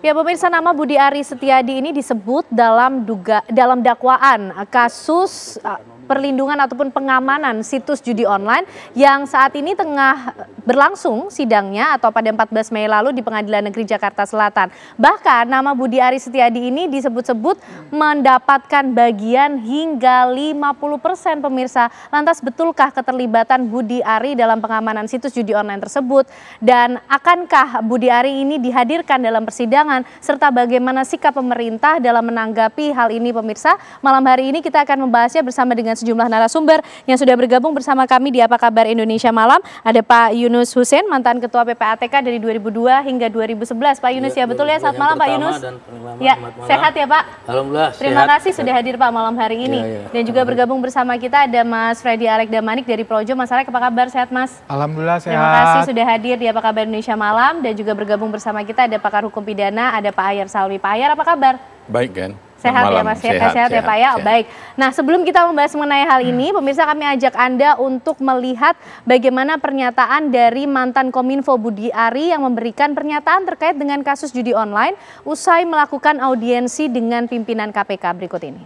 Ya, pemirsa, nama Budi Aris Setiadi ini disebut dalam dakwaan kasus perlindungan ataupun pengamanan situs judi online yang saat ini tengah berlangsung sidangnya atau pada 14 Mei lalu di Pengadilan Negeri Jakarta Selatan. Bahkan nama Budi Aris Setiadi ini disebut-sebut mendapatkan bagian hingga 50%, pemirsa. Lantas betulkah keterlibatan Budi Ari dalam pengamanan situs judi online tersebut? Dan akankah Budi Ari ini dihadirkan dalam persidangan? Serta bagaimana sikap pemerintah dalam menanggapi hal ini, pemirsa? Malam hari ini kita akan membahasnya bersama dengan sejumlah narasumber yang sudah bergabung bersama kami di Apa Kabar Indonesia Malam. Ada Pak Yunus Hussein, mantan Ketua PPATK dari 2002 hingga 2011. Pak Yunus, ya betul ya, selamat malam Pak Yunus. Ya, sehat ya Pak? Alhamdulillah. Terima kasih sudah hadir Pak malam hari ini. Dan juga bergabung bersama kita ada Mas Freddy Alek Damanik dari Projo. Mas Alek, apa kabar? Sehat Mas? Alhamdulillah sehat. Terima kasih sudah hadir di Apa Kabar Indonesia Malam. Dan juga bergabung bersama kita ada pakar hukum pidana, ada Pak Ahyar Salwi. Pak Ahyar, apa kabar? Baik kan? Sehat ya Mas, sehat ya Pak ya. Baik. Nah, sebelum kita membahas mengenai hal ini, pemirsa, kami ajak Anda untuk melihat bagaimana pernyataan dari mantan Kominfo Budi Ari yang memberikan pernyataan terkait dengan kasus judi online usai melakukan audiensi dengan pimpinan KPK berikut ini.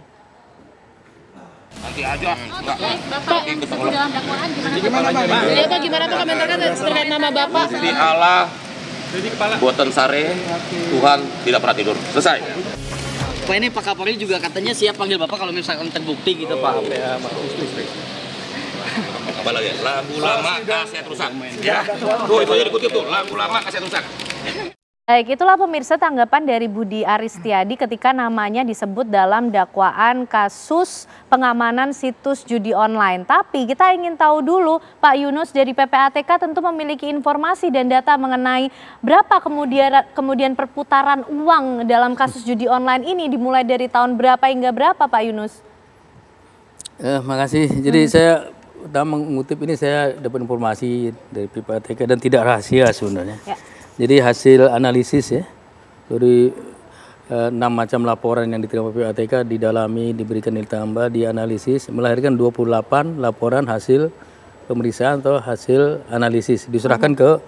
Nanti aja. Bapak disebut dalam dakwaan gimana tuh komentarnya terkait nama Bapak? Gusti Allah, buatan sare, Tuhan tidak pernah tidur. Selesai. Pak, ini Pak Kapolri juga katanya siap panggil Bapak kalau misalkan terbukti gitu Pak. Apa lagi? Lagu lama kaset rusak. Ya, tuh itu aja dikutip tuh. Lagu lama kaset rusak. Baik, itulah pemirsa tanggapan dari Budi Aris Setiadi ketika namanya disebut dalam dakwaan kasus pengamanan situs judi online. Tapi kita ingin tahu dulu, Pak Yunus, dari PPATK tentu memiliki informasi dan data mengenai berapa kemudian perputaran uang dalam kasus judi online ini, dimulai dari tahun berapa hingga berapa, Pak Yunus? Makasih. Jadi saya mengutip ini, saya dapat informasi dari PPATK dan tidak rahasia sebenarnya. Ya. Jadi hasil analisis ya dari 6 macam laporan yang diterima PPATK didalami, diberikan nilai tambah, dianalisis, melahirkan 28 laporan hasil pemeriksaan atau hasil analisis diserahkan ke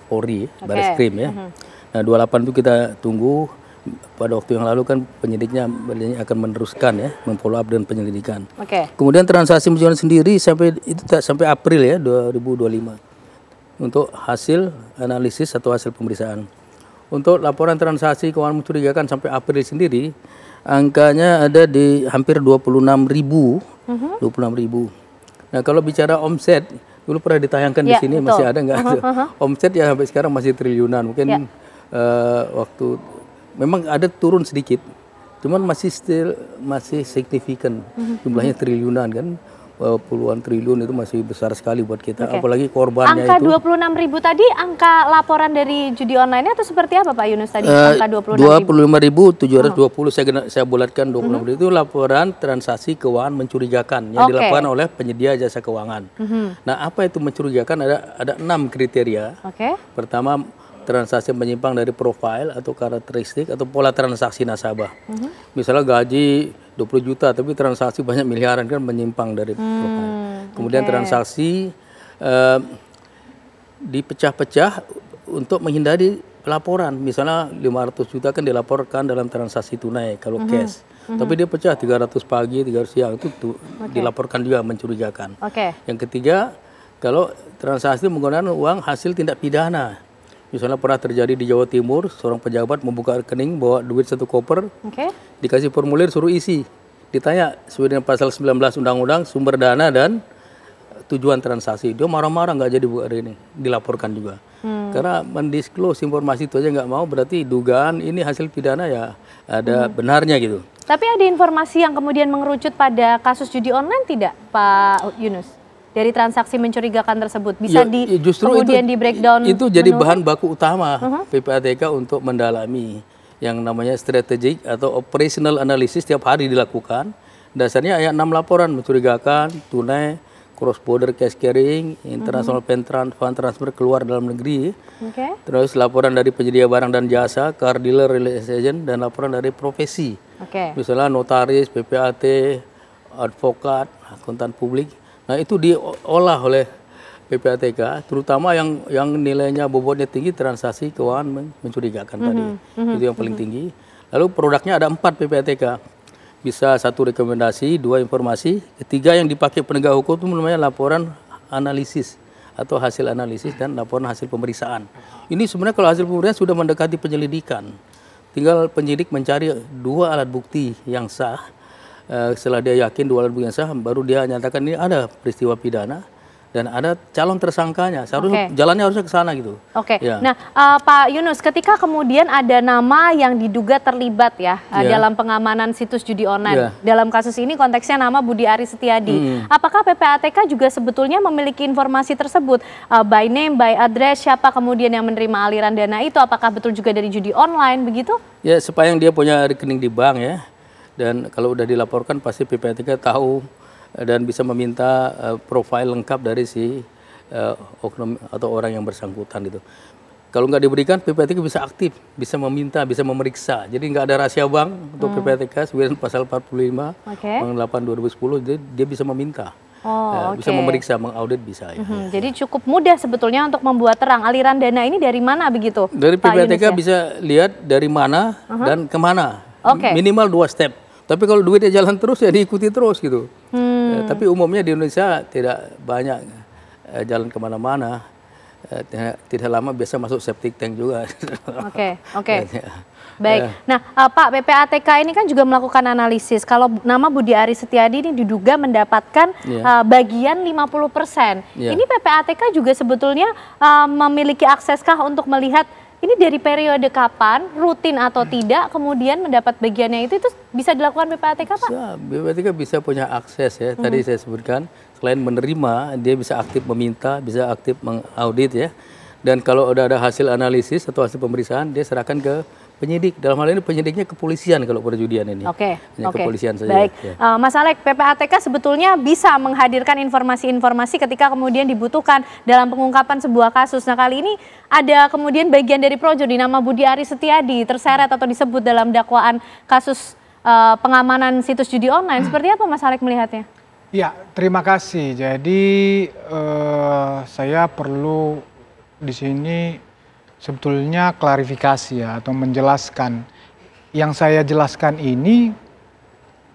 Polri, Barreskrim ya. Nah 28 itu kita tunggu, pada waktu yang lalu kan penyidiknya akan meneruskan ya, memfollow up dan penyelidikan. Kemudian transaksi penjualan sendiri sampai April ya 2025. Untuk hasil analisis atau hasil pemeriksaan. Untuk laporan transaksi keuangan mencurigakan sampai April sendiri, angkanya ada di hampir 26.000. Nah kalau bicara omset, dulu pernah ditayangkan di sini, betul. Masih ada nggak? Omset ya sampai sekarang masih triliunan. Mungkin waktu memang ada turun sedikit, cuman masih signifikan, jumlahnya triliunan kan. Puluhan triliun itu masih besar sekali buat kita, apalagi korbannya angka itu. Angka 26.000 tadi, angka laporan dari judi online atau seperti apa Pak Yunus tadi? Angka 25.720, saya bulatkan 26.000 itu laporan transaksi keuangan mencurigakan yang dilakukan oleh penyedia jasa keuangan. Nah apa itu mencurigakan? Ada 6 kriteria. Pertama, transaksi menyimpang dari profil atau karakteristik atau pola transaksi nasabah. Misalnya gaji 20 juta tapi transaksi banyak miliaran, kan menyimpang dari profil. Kemudian transaksi dipecah-pecah untuk menghindari laporan. Misalnya 500 juta kan dilaporkan dalam transaksi tunai kalau cash. Tapi dia pecah 300 pagi, 300 siang, itu dilaporkan juga mencurigakan. Yang ketiga, kalau transaksi menggunakan uang hasil tindak pidana. Misalnya pernah terjadi di Jawa Timur, seorang pejabat membuka rekening, bawa duit 1 koper, dikasih formulir suruh isi. Ditanya sesuai dengan pasal 19 Undang-Undang sumber dana dan tujuan transaksi. Dia marah-marah nggak jadi buka rekening, dilaporkan juga. Karena mendisclose informasi itu aja nggak mau, berarti dugaan ini hasil pidana ya ada benarnya gitu. Tapi ada informasi yang kemudian mengerucut pada kasus judi online tidak, Pak Yunus? Dari transaksi mencurigakan tersebut bisa kemudian di breakdown. Itu jadi bahan baku utama PPATK untuk mendalami yang namanya strategic atau operational analysis, tiap hari dilakukan. Dasarnya ada 6 laporan mencurigakan, tunai, cross border cash carrying, international fund transfer keluar dalam negeri. Terus laporan dari penyedia barang dan jasa, car dealer, real estate agent, dan laporan dari profesi. Misalnya notaris, PPAT, advokat, akuntan publik. Nah itu diolah oleh PPATK, terutama yang nilainya bobotnya tinggi, transaksi keuangan mencurigakan tadi. Itu yang paling tinggi. Lalu produknya ada 4 PPATK. Bisa 1 rekomendasi, 2 informasi, 3 yang dipakai penegak hukum itu namanya laporan analisis atau hasil analisis dan laporan hasil pemeriksaan. Ini sebenarnya kalau hasil pemeriksaan sudah mendekati penyelidikan. Tinggal penyidik mencari 2 alat bukti yang sah. Setelah dia yakin 2 alat bukti yang sah, baru dia nyatakan ini ada peristiwa pidana dan ada calon tersangkanya. Seharusnya jalannya harusnya ke sana gitu. Ya. Nah, Pak Yunus, ketika kemudian ada nama yang diduga terlibat ya dalam pengamanan situs judi online. Dalam kasus ini konteksnya nama Budi Aris Setiadi. Apakah PPATK juga sebetulnya memiliki informasi tersebut? By name, by address, siapa kemudian yang menerima aliran dana itu? Apakah betul juga dari judi online begitu? Ya, sepanjang dia punya rekening di bank ya. Dan kalau udah dilaporkan pasti PPATK tahu dan bisa meminta profil lengkap dari si oknum atau orang yang bersangkutan gitu. Kalau nggak diberikan, PPATK bisa aktif, bisa meminta, bisa memeriksa. Jadi nggak ada rahasia bank untuk PPATK, sebenarnya pasal 45, 8/2010, dia bisa meminta. Bisa memeriksa, mengaudit bisa. Jadi cukup mudah sebetulnya untuk membuat terang aliran dana ini dari mana begitu? Dari PPATK bisa lihat dari mana dan kemana. Minimal 2 step. Tapi kalau duitnya jalan terus ya diikuti terus gitu. Tapi umumnya di Indonesia tidak banyak jalan kemana-mana. Tidak lama biasa masuk septic tank juga. Baik. Nah, Pak, PPATK ini kan juga melakukan analisis. Kalau nama Budi Aris Setiadi ini diduga mendapatkan bagian 50%. Ini PPATK juga sebetulnya memiliki akseskah untuk melihat ini dari periode kapan, rutin atau tidak, kemudian mendapat bagiannya itu bisa dilakukan PPATK, Pak? PPATK bisa punya akses ya. Tadi saya sebutkan, selain menerima, dia bisa aktif meminta, bisa aktif mengaudit ya. Dan kalau udah ada hasil analisis atau hasil pemeriksaan, dia serahkan ke penyidik. Dalam hal ini penyidiknya kepolisian kalau perjudian ini. Kepolisian saja. Baik. Mas Alek, PPATK sebetulnya bisa menghadirkan informasi-informasi ketika kemudian dibutuhkan dalam pengungkapan sebuah kasus. Nah, kali ini ada kemudian bagian dari projo di nama Budi Aris Setiadi terseret atau disebut dalam dakwaan kasus pengamanan situs judi online. Seperti apa Mas Alek melihatnya? Ya, terima kasih. Jadi saya perlu di sini sebetulnya klarifikasi ya atau menjelaskan. Yang saya jelaskan ini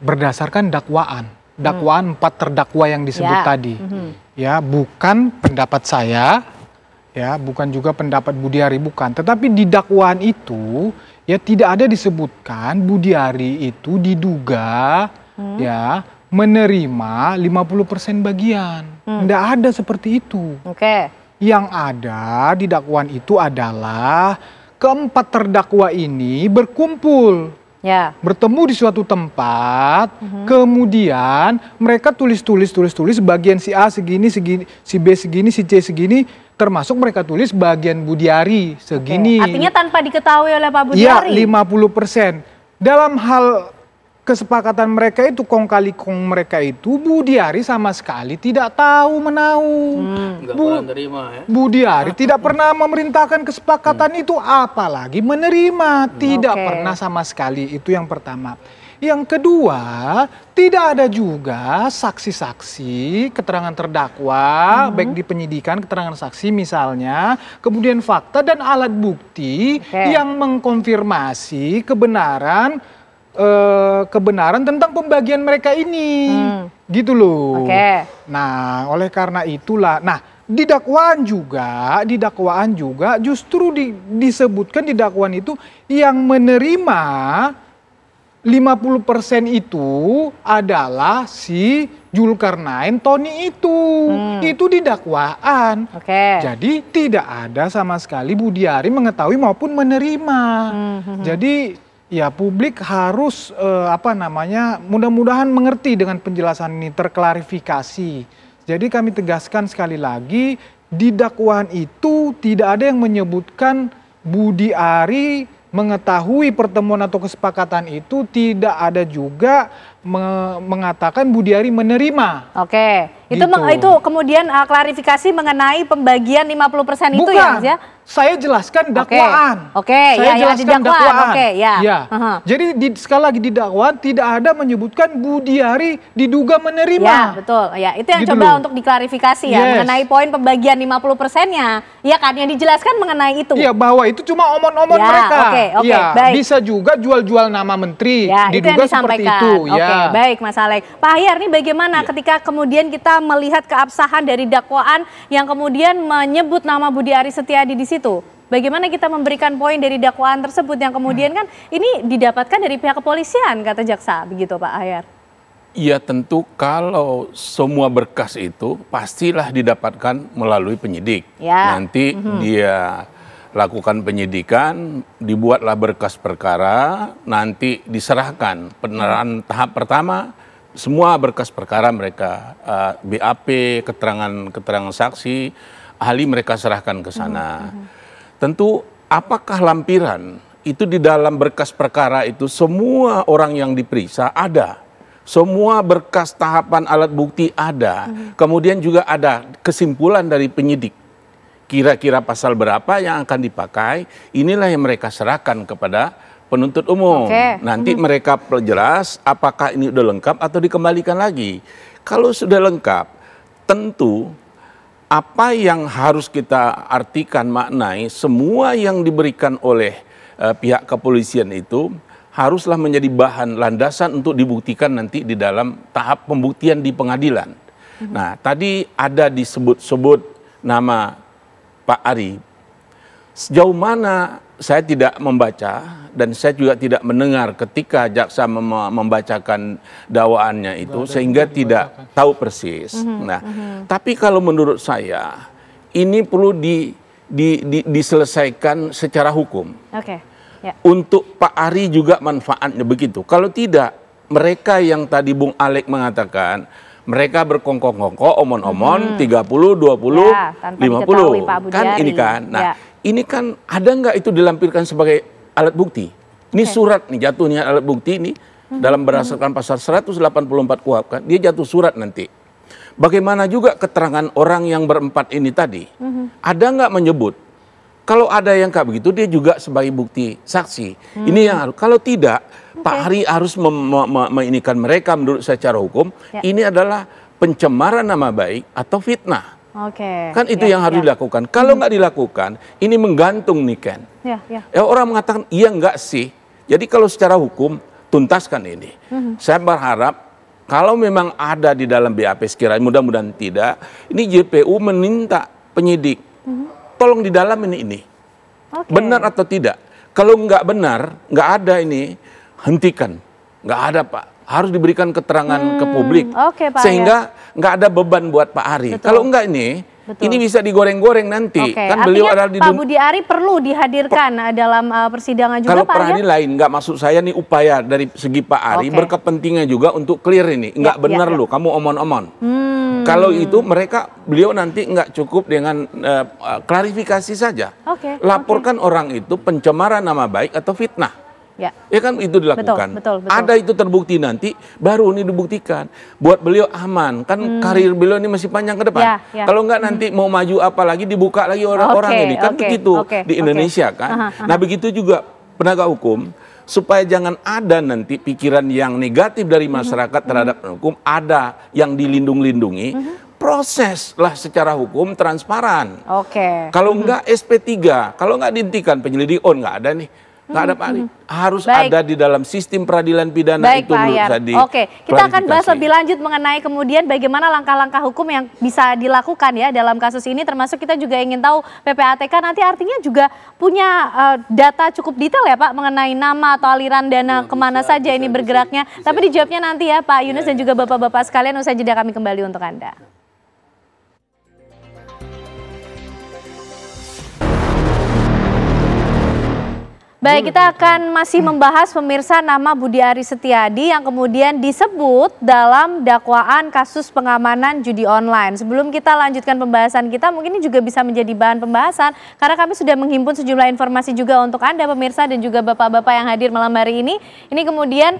berdasarkan dakwaan. Dakwaan 4 terdakwa yang disebut tadi. Ya, bukan pendapat saya, ya, bukan juga pendapat Budiari, bukan. Tetapi di dakwaan itu ya tidak ada disebutkan Budiari itu diduga ya menerima 50% bagian. Tidak ada seperti itu. Yang ada di dakwaan itu adalah keempat terdakwa ini berkumpul, bertemu di suatu tempat, kemudian mereka tulis bagian si A segini, si B segini, si C segini, termasuk mereka tulis bagian Budiari segini. Artinya tanpa diketahui oleh Pak Budiari? Iya, 50%. Dalam hal kesepakatan mereka itu, kong kali kong mereka itu, Budiari sama sekali tidak tahu menau. Budiari tidak pernah memerintahkan kesepakatan itu, apalagi menerima. Tidak pernah sama sekali, itu yang pertama. Yang kedua, tidak ada juga saksi-saksi, keterangan terdakwa, baik di penyidikan, keterangan saksi misalnya, kemudian fakta dan alat bukti yang mengkonfirmasi kebenaran tentang pembagian mereka ini, gitu loh. Nah, oleh karena itulah, di dakwaan juga justru disebutkan di dakwaan itu yang menerima 50% itu adalah si Zulkarnain Tony itu di dakwaan. Jadi tidak ada sama sekali Budiari mengetahui maupun menerima. Jadi ya publik harus mudah-mudahan mengerti dengan penjelasan ini, terklarifikasi. Jadi kami tegaskan sekali lagi, di dakwaan itu tidak ada yang menyebutkan Budiari mengetahui pertemuan atau kesepakatan itu, tidak ada juga mengatakan Budiari menerima. Oke, itu Gitu. itu kemudian klarifikasi mengenai pembagian 50% itu ya, Mas ya? Saya jelaskan dakwaan. Oke, Saya ya, yang ada jelaskan dakwaan. Oke, ya. Jadi sekali lagi di dakwaan tidak ada menyebutkan Budiari diduga menerima. Ya, betul. Ya, itu yang Gitu coba loh. untuk diklarifikasi ya, mengenai poin pembagian 50%-nya. Iya kan, yang dijelaskan mengenai itu. Iya, bahwa itu cuma omon-omon Ya, mereka. oke, Ya, baik. bisa juga jual-jual nama menteri. Ya, itu yang diduga seperti disampaikan. itu. Oke, Ya. baik Mas Alek. Pak Ahyar, ini bagaimana ketika kemudian kita melihat keabsahan dari dakwaan yang kemudian menyebut nama Budiari Setiadi di situ? Bagaimana kita memberikan poin dari dakwaan tersebut yang kemudian kan ini didapatkan dari pihak kepolisian, kata jaksa, begitu Pak Ahyar? Ya tentu kalau semua berkas itu pastilah didapatkan melalui penyidik. Ya. Nanti dia lakukan penyidikan, dibuatlah berkas perkara, nanti diserahkan penerapan tahap pertama, semua berkas perkara mereka, BAP, keterangan saksi, ahli mereka serahkan ke sana. Tentu apakah lampiran itu di dalam berkas perkara itu semua orang yang diperiksa ada. Semua berkas tahapan alat bukti ada. Kemudian juga ada kesimpulan dari penyidik. Kira-kira pasal berapa yang akan dipakai, inilah yang mereka serahkan kepada penuntut umum. Nanti mereka jelas apakah ini sudah lengkap atau dikembalikan lagi. Kalau sudah lengkap, tentu apa yang harus kita artikan, maknai, semua yang diberikan oleh pihak kepolisian itu haruslah menjadi bahan landasan untuk dibuktikan nanti di dalam tahap pembuktian di pengadilan. Nah, tadi ada disebut-sebut nama Pak Ari. Sejauh mana saya tidak membaca dan saya juga tidak mendengar ketika jaksa membacakan dakwaannya itu sehingga tidak tahu persis. Nah, tapi kalau menurut saya ini perlu diselesaikan secara hukum. Ya. Untuk Pak Ari juga manfaatnya begitu. Kalau tidak, mereka yang tadi Bung Alek mengatakan mereka berkongkong-kongkong, omon-omon, 30, 20, ya, 50. Kan ini kan. Nah, ini kan ada nggak itu dilampirkan sebagai alat bukti? Ini surat nih, jatuhnya alat bukti ini dalam berdasarkan pasal 184 KUHP kan, dia jatuh surat nanti. Bagaimana juga keterangan orang yang berempat ini tadi? Ada nggak menyebut? Kalau ada yang kayak begitu, dia juga sebagai bukti saksi. Ini yang harus. Kalau tidak, Pak Ari harus menginikan mereka menurut secara hukum. Ini adalah pencemaran nama baik atau fitnah. Kan itu yang harus dilakukan. Kalau nggak dilakukan, ini menggantung nih Ken. Orang mengatakan iya nggak sih. Jadi kalau secara hukum tuntaskan ini. Saya berharap kalau memang ada di dalam BAP sekiranya, mudah-mudahan tidak. Ini JPU meminta penyidik. Tolong di dalam ini. Benar atau tidak? Kalau nggak benar, nggak ada ini, hentikan. Nggak ada Pak. Harus diberikan keterangan ke publik. Sehingga nggak ada beban buat Pak Ari. Kalau enggak ini bisa digoreng-goreng nanti. Kan beliau adalah Pak Budiari perlu dihadirkan dalam persidangan juga kalau Pak per hari lain, nggak maksud saya nih upaya dari segi Pak Ari berkepentingan juga untuk clear ini. Nggak benar loh, kamu omon-omon. Kalau itu beliau nanti nggak cukup dengan klarifikasi saja. Laporkan orang itu pencemaran nama baik atau fitnah. Ya kan itu dilakukan. Betul. Ada itu terbukti nanti, baru ini dibuktikan. Buat beliau aman, kan karir beliau ini masih panjang ke depan. Kalau nggak nanti mau maju apa lagi, dibuka lagi orang-orang ini. Kan begitu di Indonesia kan. Nah begitu juga penegak hukum, supaya jangan ada nanti pikiran yang negatif dari masyarakat terhadap hukum, ada yang dilindung-lindungi, proseslah secara hukum transparan. Kalau nggak SP3, kalau nggak dihentikan penyelidik, nggak ada nih. Nggak ada Pak Ari. Harus ada di dalam sistem peradilan pidana itu menurut saya. Kita akan bahas lebih lanjut mengenai kemudian bagaimana langkah-langkah hukum yang bisa dilakukan ya dalam kasus ini, termasuk kita juga ingin tahu PPATK nanti artinya juga punya data cukup detail ya Pak mengenai nama atau aliran dana kemana saja ini bergeraknya. Tapi dijawabnya nanti ya Pak Yunus dan juga Bapak-Bapak sekalian, usai jeda kami kembali untuk Anda. Baik, kita akan masih membahas pemirsa nama Budi Aris Setiadi yang kemudian disebut dalam dakwaan kasus pengamanan judi online. Sebelum kita lanjutkan pembahasan kita, mungkin ini juga bisa menjadi bahan pembahasan karena kami sudah menghimpun sejumlah informasi juga untuk Anda pemirsa dan juga bapak-bapak yang hadir malam hari ini. Ini kemudian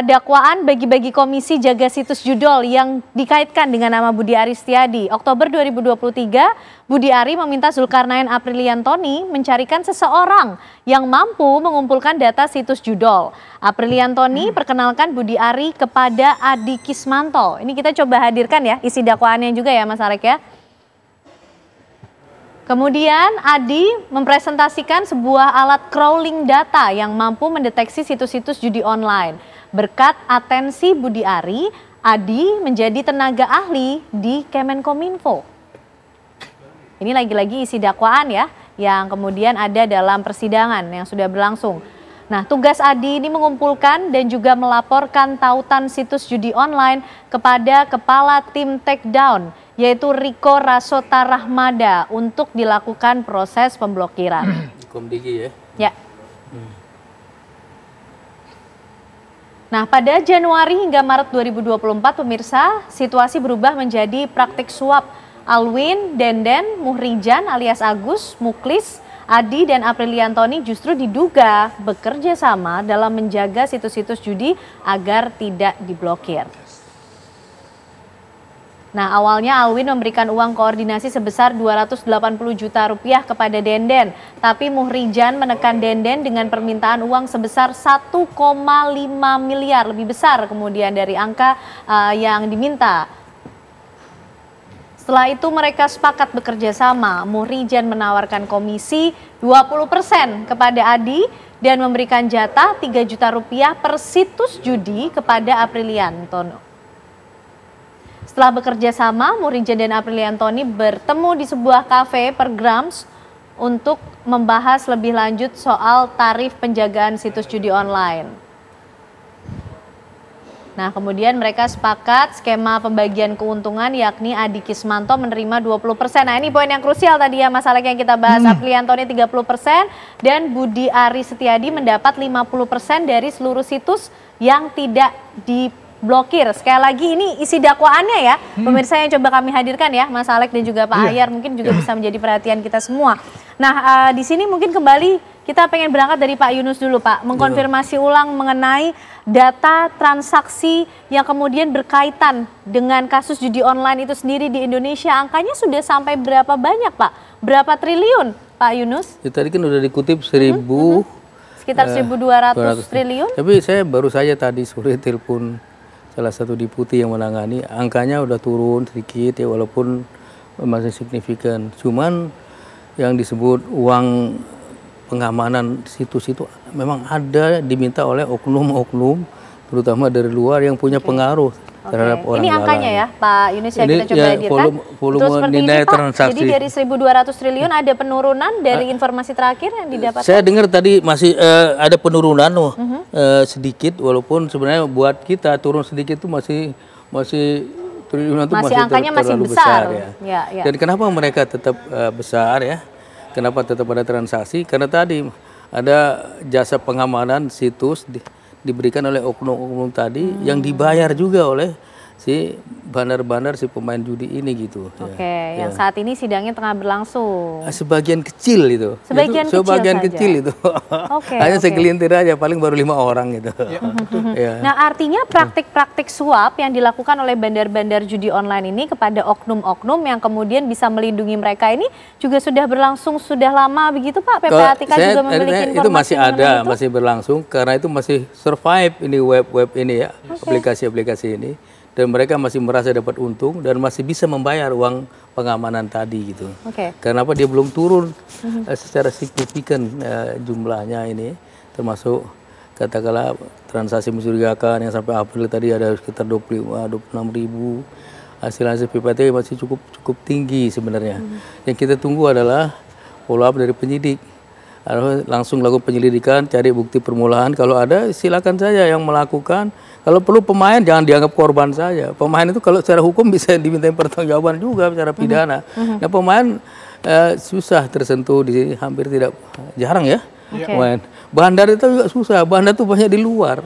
dakwaan bagi-bagi komisi jaga situs judol yang dikaitkan dengan nama Budi Aris Setiadi. Oktober 2023, Budi Ari meminta Zulkarnain Apriliantoni mencarikan seseorang yang mampu mengumpulkan data situs judol. Apriliantoni perkenalkan Budi Ari kepada Adi Kismanto. Ini kita coba hadirkan ya isi dakwaannya juga ya Mas Alek ya. Kemudian Adi mempresentasikan sebuah alat crawling data yang mampu mendeteksi situs-situs judi online. Berkat atensi Budi Ari, Adi menjadi tenaga ahli di Kemenkominfo. Ini lagi-lagi isi dakwaan ya, yang kemudian ada dalam persidangan yang sudah berlangsung. Nah, tugas Adi ini mengumpulkan dan juga melaporkan tautan situs judi online kepada Kepala Tim Takedown, yaitu Riko Rasota Rahmada untuk dilakukan proses pemblokiran. Komdigi ya? Ya. Nah, pada Januari hingga Maret 2024, pemirsa, situasi berubah menjadi praktik suap. Alwin, Denden, Muhrijan alias Agus, Muklis, Adi dan Apriliantoni justru diduga bekerja sama dalam menjaga situs-situs judi agar tidak diblokir. Nah, awalnya Alwin memberikan uang koordinasi sebesar 280 juta rupiah kepada Denden, tapi Muhrijan menekan Denden dengan permintaan uang sebesar 1,5 miliar, lebih besar kemudian dari angka yang diminta. Setelah itu mereka sepakat bekerja sama. Muhrijan menawarkan komisi 20% kepada Adi dan memberikan jatah 3 juta rupiah per situs judi kepada Apriliantoni. Setelah bekerja sama, Muhrijan dan Apriliantoni bertemu di sebuah kafe per Grams untuk membahas lebih lanjut soal tarif penjagaan situs judi online. Nah, kemudian mereka sepakat skema pembagian keuntungan yakni Adi Kismanto menerima 20%. Nah, ini poin yang krusial tadi ya Mas Alek yang kita bahas. Apriliantoni 30% dan Budi Aris Setiadi mendapat 50% dari seluruh situs yang tidak diblokir. Sekali lagi ini isi dakwaannya ya. Pemirsa yang coba kami hadirkan ya Mas Alek dan juga Pak Ahyar mungkin juga bisa menjadi perhatian kita semua. Nah, di sini mungkin kembali kita pengen berangkat dari Pak Yunus dulu Pak, mengkonfirmasi ulang mengenai data transaksi yang kemudian berkaitan dengan kasus judi online itu sendiri di Indonesia. Angkanya sudah sampai berapa banyak Pak? Berapa triliun Pak Yunus? Ya, tadi kan udah dikutip sekitar 1.200 triliun. Tapi saya baru saja tadi sore telepon salah satu deputi yang menangani, angkanya udah turun sedikit ya walaupun masih signifikan. Cuman yang disebut uang pengamanan situs itu memang ada diminta oleh oknum-oknum terutama dari luar yang punya pengaruh terhadap orang lain. Ini angkanya ya Pak Yunus yang kita coba hadirkan. Volume nilai transaksi. Jadi dari 1.200 triliun ada penurunan dari informasi terakhir yang didapatkan? Saya dengar tadi masih ada penurunan sedikit walaupun sebenarnya buat kita turun sedikit itu masih triliunan itu masih angkanya masih besar ya. Dan kenapa mereka tetap besar ya? Kenapa tetap ada transaksi? Karena tadi ada jasa pengamanan situs diberikan oleh oknum-oknum tadi yang dibayar juga oleh si bandar-bandar si pemain judi ini gitu. Oke, yang saat ini sidangnya tengah berlangsung. Sebagian kecil itu. Sebagian kecil itu. Hanya segelintir aja, paling baru 5 orang gitu. Nah, artinya praktik-praktik suap yang dilakukan oleh bandar-bandar judi online ini kepada oknum-oknum yang kemudian bisa melindungi mereka ini juga sudah berlangsung sudah lama begitu Pak? PPATK juga memiliki informasi itu masih ada, masih berlangsung karena itu masih survive ini web ini ya, aplikasi-aplikasi ini. Dan mereka masih merasa dapat untung dan masih bisa membayar uang pengamanan tadi gitu. Karena apa dia belum turun secara signifikan jumlahnya ini, termasuk katakanlah transaksi mencurigakan yang sampai April tadi ada sekitar 26.000. Hasil PPATK masih cukup tinggi sebenarnya. Yang kita tunggu adalah follow up dari penyidik. Langsung lakukan penyelidikan, cari bukti permulaan. Kalau ada silakan saja yang melakukan. Kalau perlu pemain jangan dianggap korban saja. Pemain itu kalau secara hukum bisa dimintain pertanggungjawaban juga secara pidana. Nah pemain susah tersentuh di sini, hampir tidak, jarang ya Bandar itu juga susah. Bandar itu banyak di luar.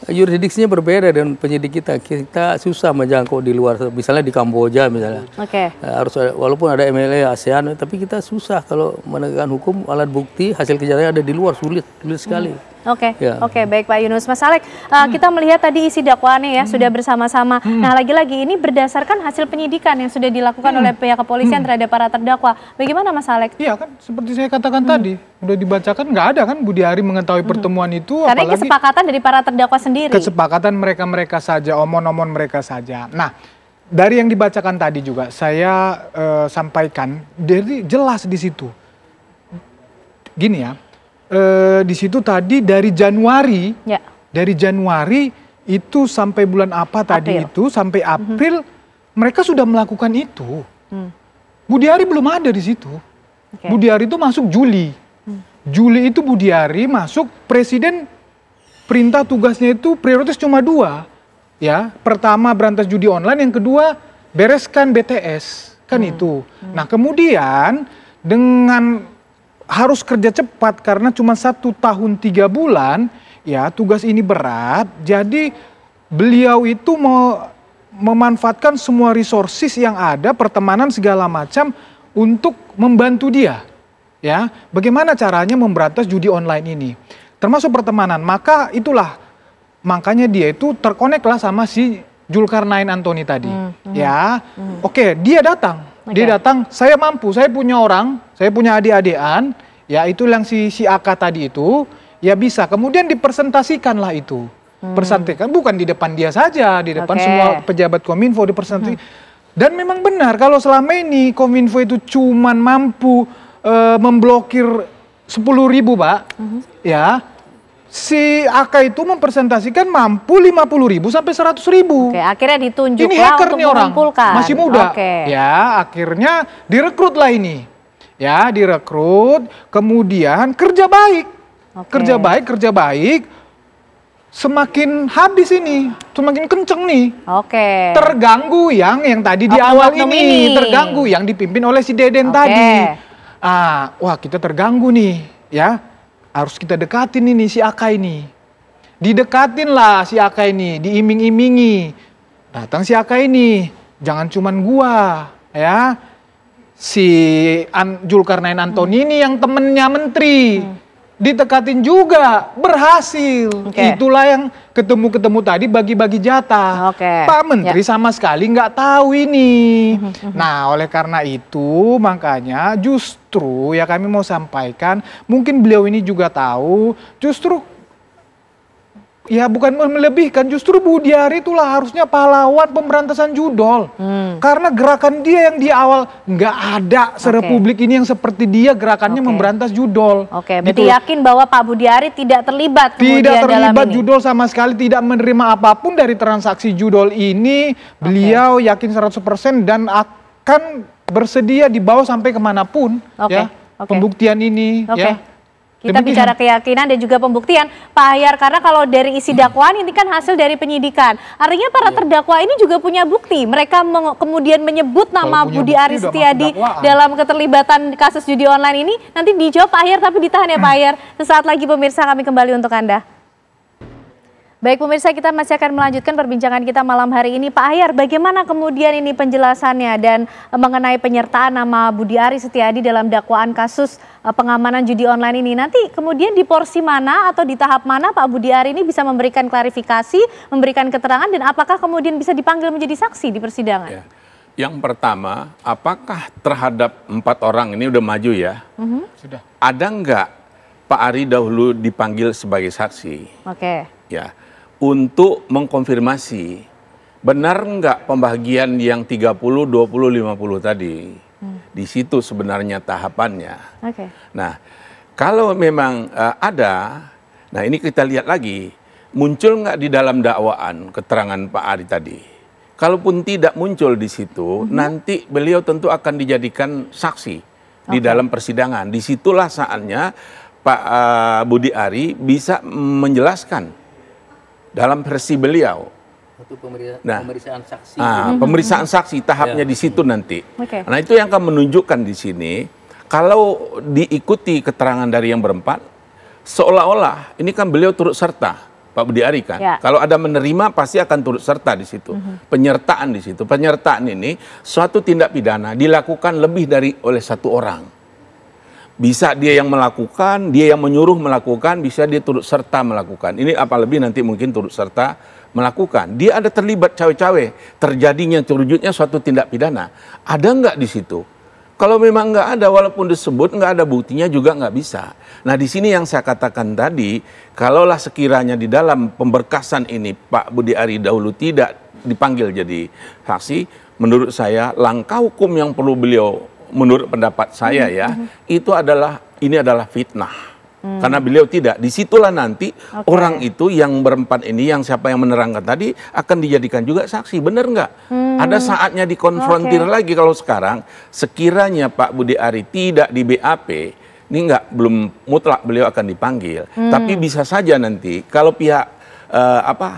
Yurisdiksinya berbeda dengan penyidik kita. Kita susah menjangkau di luar. Misalnya di Kamboja misalnya. Harus walaupun ada MLA ASEAN, tapi kita susah kalau menegakkan hukum, alat bukti, hasil kejahatan ada di luar, sulit sekali. Oke, baik Pak Yunus. Mas Alek, kita melihat tadi isi dakwaannya ya sudah bersama-sama. Nah, lagi-lagi ini berdasarkan hasil penyidikan yang sudah dilakukan oleh pihak kepolisian terhadap para terdakwa. Bagaimana Mas Alek? Iya kan, seperti saya katakan tadi, udah dibacakan, nggak ada kan Budi Ari mengetahui pertemuan itu. Karena apalagi kesepakatan dari para terdakwa sendiri. Kesepakatan mereka saja, omon-omon mereka saja. Nah, dari yang dibacakan tadi juga saya sampaikan, jadi jelas di situ. Gini ya. Di situ tadi dari Januari, itu sampai bulan apa tadi itu sampai April mereka sudah melakukan itu. Budi Ari belum ada di situ. Budi Ari itu masuk Juli. Juli itu Budi Ari masuk, presiden perintah tugasnya itu prioritas cuma 2. Ya, pertama berantas judi online, yang kedua bereskan BTS kan itu. Nah kemudian dengan harus kerja cepat karena cuma 1 tahun 3 bulan, ya tugas ini berat. Jadi beliau itu memanfaatkan semua resources yang ada, pertemanan segala macam untuk membantu dia. Ya, bagaimana caranya memberantas judi online ini, termasuk pertemanan. Makanya dia itu terkonek lah sama si Zulkarnain Antoni tadi. Oke, dia datang. Dia datang, saya mampu, saya punya orang, saya punya adik-adikan, ya itu yang si AK tadi itu, ya bisa. Kemudian dipresentasikanlah itu. Persentasikan, bukan di depan dia saja, di depan semua pejabat Kominfo dipresentasikan. Dan memang benar, kalau selama ini Kominfo itu cuman mampu memblokir 10.000 Pak, ya, si AK itu mempresentasikan mampu 50.000 sampai 100.000. Akhirnya ditunjuk ini hacker nih orang, masih muda. Ya, akhirnya direkrut lah ini. Ya, direkrut, kemudian kerja baik. Kerja baik. Semakin habis ini, semakin kenceng nih. Terganggu yang tadi di awal ini, terganggu yang dipimpin oleh si Deden tadi. Wah, kita terganggu nih, ya. Harus kita dekatin ini si Aka ini. Didekatin lah si Aka ini, diiming-imingi. Datang si Aka ini, jangan cuman gua, ya. Si Zulkarnain Antoni ini yang temennya menteri. Ditekatin juga, berhasil. Itulah yang ketemu tadi bagi-bagi jatah. Pak Menteri sama sekali nggak tahu ini. Nah, oleh karena itu makanya justru ya kami mau sampaikan, mungkin beliau ini juga tahu, justru ya bukan melebihkan, justru Budi Ari itulah harusnya pahlawan pemberantasan judol. Karena gerakan dia yang di awal nggak ada serepublik ini yang seperti dia gerakannya memberantas judol. Berarti yakin bahwa Pak Budi Ari tidak terlibat dalam judol sama sekali, tidak menerima apapun dari transaksi judol ini. Beliau yakin 100% dan akan bersedia dibawa sampai kemanapun ya pembuktian ini. Kita bicara keyakinan dan juga pembuktian, Pak Ahyar, karena kalau dari isi dakwaan ini kan hasil dari penyidikan. Artinya para terdakwa ini juga punya bukti. Mereka kemudian menyebut nama Budi Ari Setiadi dalam keterlibatan kasus judi online ini. Nanti dijawab Pak Ahyar, tapi ditahan ya Pak Ahyar. Sesaat lagi pemirsa, kami kembali untuk Anda. Baik pemirsa, kita masih akan melanjutkan perbincangan kita malam hari ini. Pak Ahyar, bagaimana kemudian ini penjelasannya dan mengenai penyertaan nama Budi Ari Setiadi dalam dakwaan kasus pengamanan judi online ini? Nanti kemudian di porsi mana atau di tahap mana Pak Budi Ari ini bisa memberikan klarifikasi, memberikan keterangan, dan apakah kemudian bisa dipanggil menjadi saksi di persidangan? Yang pertama, apakah terhadap 4 orang ini udah maju ya? Sudah. Ada nggak Pak Ari dahulu dipanggil sebagai saksi? Ya. Untuk mengkonfirmasi benar nggak pembagian yang 30, 20, 50 tadi. Di situ sebenarnya tahapannya. Nah, kalau memang ada, nah ini kita lihat lagi, muncul nggak di dalam dakwaan keterangan Pak Ari tadi. Kalaupun tidak muncul di situ, nanti beliau tentu akan dijadikan saksi di dalam persidangan. Disitulah saatnya Pak Budi Ari bisa menjelaskan dalam versi beliau. Pemeriksaan saksi. Pemeriksaan saksi tahapnya di situ nanti. Nah, itu yang akan menunjukkan di sini kalau diikuti keterangan dari yang berempat, seolah-olah ini kan beliau turut serta, Pak Budi Ari kan. Ya. Kalau ada menerima pasti akan turut serta di situ. Penyertaan di situ. Penyertaan ini suatu tindak pidana dilakukan lebih dari oleh satu orang. Bisa dia yang melakukan, dia yang menyuruh melakukan, bisa dia turut serta melakukan. Ini apa lebih nanti mungkin turut serta melakukan. Dia ada terlibat cawe-cawe, terjadinya terwujudnya suatu tindak pidana. Ada nggak di situ? Kalau memang nggak ada, walaupun disebut nggak ada buktinya juga nggak bisa. Nah di sini yang saya katakan tadi, kalaulah sekiranya di dalam pemberkasan ini Pak Budi Ari dahulu tidak dipanggil jadi saksi, menurut saya langkah hukum yang perlu beliau, menurut pendapat saya ya, itu adalah ini adalah fitnah. Karena beliau tidak, disitulah nanti orang itu yang berempat ini, yang siapa yang menerangkan tadi akan dijadikan juga saksi, benar nggak? Ada saatnya dikonfrontir lagi. Kalau sekarang sekiranya Pak Budi Ari tidak di BAP, ini belum mutlak beliau akan dipanggil, tapi bisa saja nanti kalau pihak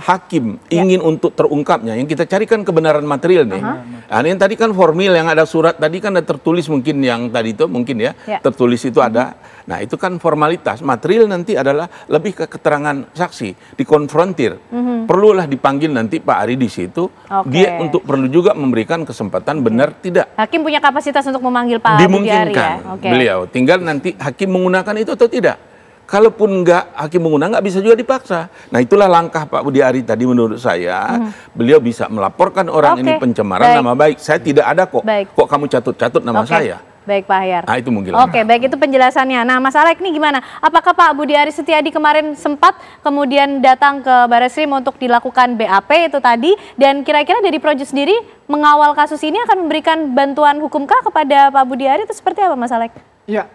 hakim ingin untuk terungkapnya, yang kita carikan kebenaran material nih. Nah, yang tadi kan formil, yang ada surat tadi kan ada tertulis, mungkin yang tadi itu mungkin ya, tertulis itu ada. Nah itu kan formalitas. Material nanti adalah lebih ke keterangan saksi, dikonfrontir. Perlulah dipanggil nanti Pak Ari di situ. Dia untuk perlu juga memberikan kesempatan benar tidak. Hakim punya kapasitas untuk memanggil Pak Budi Ari ya? Beliau tinggal nanti hakim menggunakan itu atau tidak. Kalaupun enggak, hakim menggunakan nggak bisa juga dipaksa. Nah itulah langkah Pak Budi Ari tadi menurut saya. Beliau bisa melaporkan orang ini pencemaran nama baik. Saya tidak ada kok. Kok kamu catut-catut nama saya? Baik Pak Ahyar. Nah itu mungkin. Baik itu penjelasannya. Nah Mas Alek ini gimana? Apakah Pak Budi Ari Setiadi kemarin sempat kemudian datang ke Barreskrim untuk dilakukan BAP itu tadi? Dan kira-kira dari Projo sendiri mengawal kasus ini akan memberikan bantuan hukumkah kepada Pak Budi Ari itu seperti apa Mas Alek? Ya.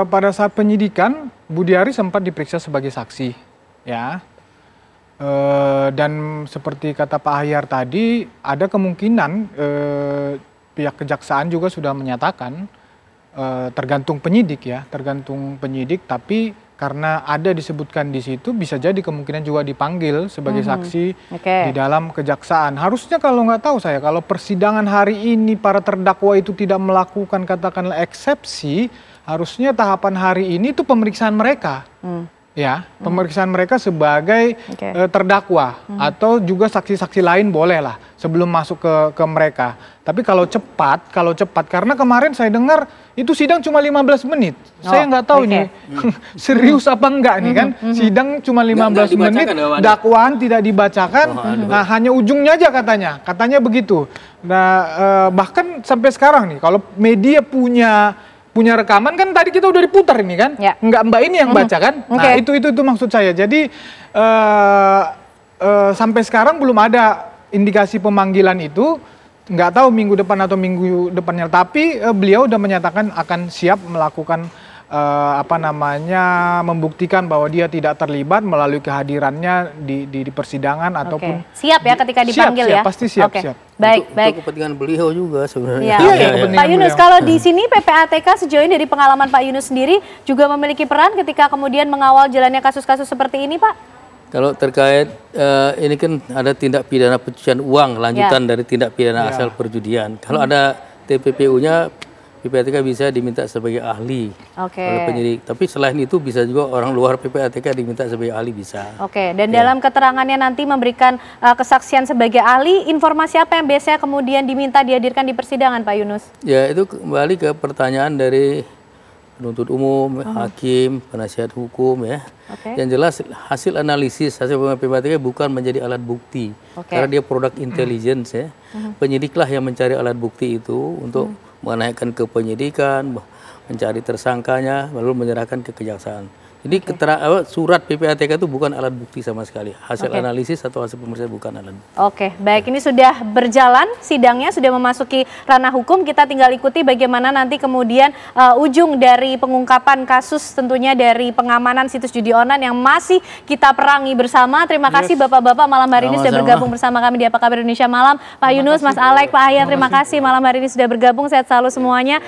Pada saat penyidikan, Budi Ari sempat diperiksa sebagai saksi, ya. Dan seperti kata Pak Ahyar tadi, ada kemungkinan pihak kejaksaan juga sudah menyatakan, tergantung penyidik ya, tapi karena ada disebutkan di situ, bisa jadi kemungkinan juga dipanggil sebagai saksi di dalam kejaksaan. Harusnya kalau nggak tahu saya, kalau persidangan hari ini para terdakwa itu tidak melakukan katakanlah eksepsi, harusnya tahapan hari ini itu pemeriksaan mereka, ya, pemeriksaan mereka sebagai terdakwa atau juga saksi-saksi lain boleh lah sebelum masuk ke mereka. Tapi kalau cepat karena kemarin saya dengar itu sidang cuma 15 menit. Saya nggak tahu ini serius apa enggak nih kan, sidang cuma 15 menit, dakwaan tidak dibacakan, nah hanya ujungnya aja katanya begitu. Nah bahkan sampai sekarang nih kalau media punya rekaman kan tadi kita udah diputar ini kan, nggak Mbak ini yang baca kan, nah itu maksud saya. Jadi sampai sekarang belum ada indikasi pemanggilan itu, nggak tahu minggu depan atau minggu depannya, tapi beliau udah menyatakan akan siap melakukan membuktikan bahwa dia tidak terlibat melalui kehadirannya di persidangan ataupun siap ya ketika dipanggil ya. Pasti siap. Baik. Untuk kepentingan beliau juga sebenarnya. Pak Yunus, kalau di sini PPATK sejauh ini dari pengalaman Pak Yunus sendiri juga memiliki peran ketika kemudian mengawal jalannya kasus-kasus seperti ini, Pak? Kalau terkait ini kan ada tindak pidana pencucian uang, lanjutan dari tindak pidana asal perjudian. Kalau ada TPPU-nya, PPATK bisa diminta sebagai ahli oleh penyidik. Tapi selain itu bisa juga orang luar PPATK diminta sebagai ahli bisa. Dan dalam keterangannya nanti memberikan kesaksian sebagai ahli, informasi apa yang biasanya kemudian diminta dihadirkan di persidangan, Pak Yunus? Ya itu kembali ke pertanyaan dari penuntut umum, hakim, penasihat hukum ya. Yang jelas hasil analisis, hasil PPATK bukan menjadi alat bukti. Karena dia produk intelligence ya. Penyidiklah yang mencari alat bukti itu untuk menaikkan ke penyidikan, mencari tersangkanya, lalu menyerahkan ke kejaksaan. Jadi surat PPATK itu bukan alat bukti sama sekali. Hasil analisis atau hasil pemeriksaan bukan alat bukti. Baik, ini sudah berjalan sidangnya, sudah memasuki ranah hukum. Kita tinggal ikuti bagaimana nanti kemudian ujung dari pengungkapan kasus tentunya dari pengamanan situs judi online yang masih kita perangi bersama. Terima kasih Bapak-bapak malam hari ini sudah bergabung bersama kami di Apa Kabar Indonesia Malam. Pak Yunus, Mas Alek, Pak Ahyar, terima kasih malam hari ini sudah bergabung. Sehat selalu semuanya.